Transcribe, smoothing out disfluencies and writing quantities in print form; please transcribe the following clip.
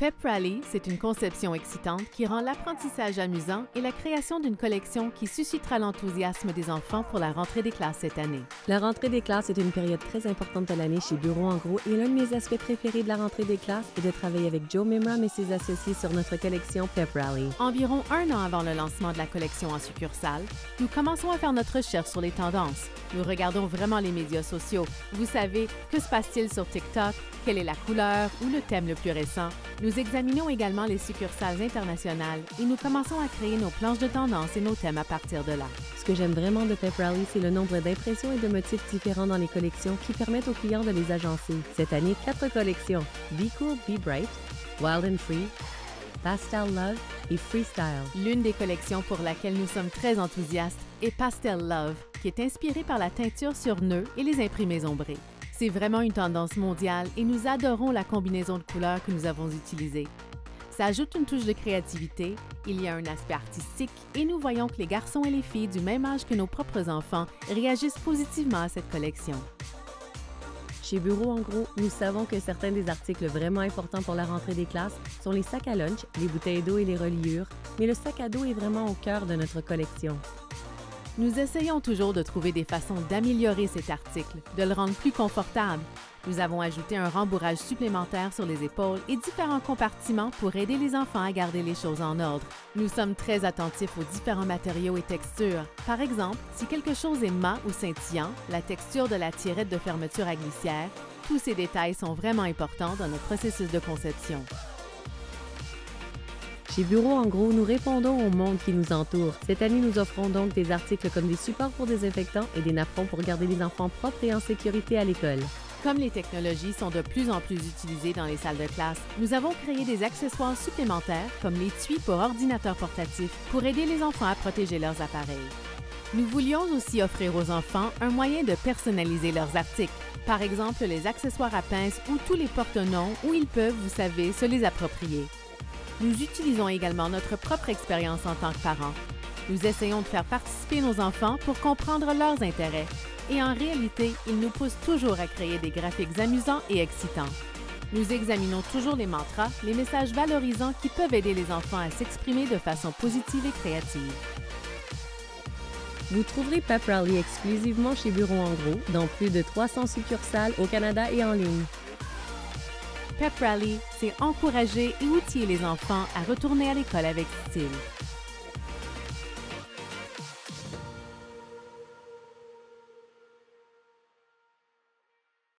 Pep Rally, c'est une conception excitante qui rend l'apprentissage amusant et la création d'une collection qui suscitera l'enthousiasme des enfants pour la rentrée des classes cette année. La rentrée des classes est une période très importante de l'année chez Bureau en gros et l'un de mes aspects préférés de la rentrée des classes est de travailler avec Joe Mimram et ses associés sur notre collection Pep Rally. Environ un an avant le lancement de la collection en succursale, nous commençons à faire notre recherche sur les tendances. Nous regardons vraiment les médias sociaux. Vous savez, que se passe-t-il sur TikTok? Quelle est la couleur ou le thème le plus récent? Nous examinons également les succursales internationales et nous commençons à créer nos planches de tendance et nos thèmes à partir de là. Ce que j'aime vraiment de Pep Rally, c'est le nombre d'impressions et de motifs différents dans les collections qui permettent aux clients de les agencer. Cette année, 4 collections: Be Cool, Be Bright, Wild and Free, Pastel Love et Freestyle. L'une des collections pour laquelle nous sommes très enthousiastes est Pastel Love, qui est inspirée par la teinture sur nœuds et les imprimés ombrés. C'est vraiment une tendance mondiale et nous adorons la combinaison de couleurs que nous avons utilisée. Ça ajoute une touche de créativité, il y a un aspect artistique et nous voyons que les garçons et les filles du même âge que nos propres enfants réagissent positivement à cette collection. Chez Bureau en gros, nous savons que certains des articles vraiment importants pour la rentrée des classes sont les sacs à lunch, les bouteilles d'eau et les reliures, mais le sac à dos est vraiment au cœur de notre collection. Nous essayons toujours de trouver des façons d'améliorer cet article, de le rendre plus confortable. Nous avons ajouté un rembourrage supplémentaire sur les épaules et différents compartiments pour aider les enfants à garder les choses en ordre. Nous sommes très attentifs aux différents matériaux et textures. Par exemple, si quelque chose est mat ou scintillant, la texture de la tirette de fermeture à glissière, tous ces détails sont vraiment importants dans notre processus de conception. Chez Bureau en gros, nous répondons au monde qui nous entoure. Cette année, nous offrons donc des articles comme des supports pour désinfectants et des napperons pour garder les enfants propres et en sécurité à l'école. Comme les technologies sont de plus en plus utilisées dans les salles de classe, nous avons créé des accessoires supplémentaires comme l'étui pour ordinateur portatif pour aider les enfants à protéger leurs appareils. Nous voulions aussi offrir aux enfants un moyen de personnaliser leurs articles, par exemple les accessoires à pince ou tous les porte-noms où ils peuvent, vous savez, se les approprier. Nous utilisons également notre propre expérience en tant que parents. Nous essayons de faire participer nos enfants pour comprendre leurs intérêts. Et en réalité, ils nous poussent toujours à créer des graphiques amusants et excitants. Nous examinons toujours les mantras, les messages valorisants qui peuvent aider les enfants à s'exprimer de façon positive et créative. Vous trouverez Pep Rally exclusivement chez Bureau en gros, dans plus de 300 succursales au Canada et en ligne. Pep Rally, c'est encourager et outiller les enfants à retourner à l'école avec style.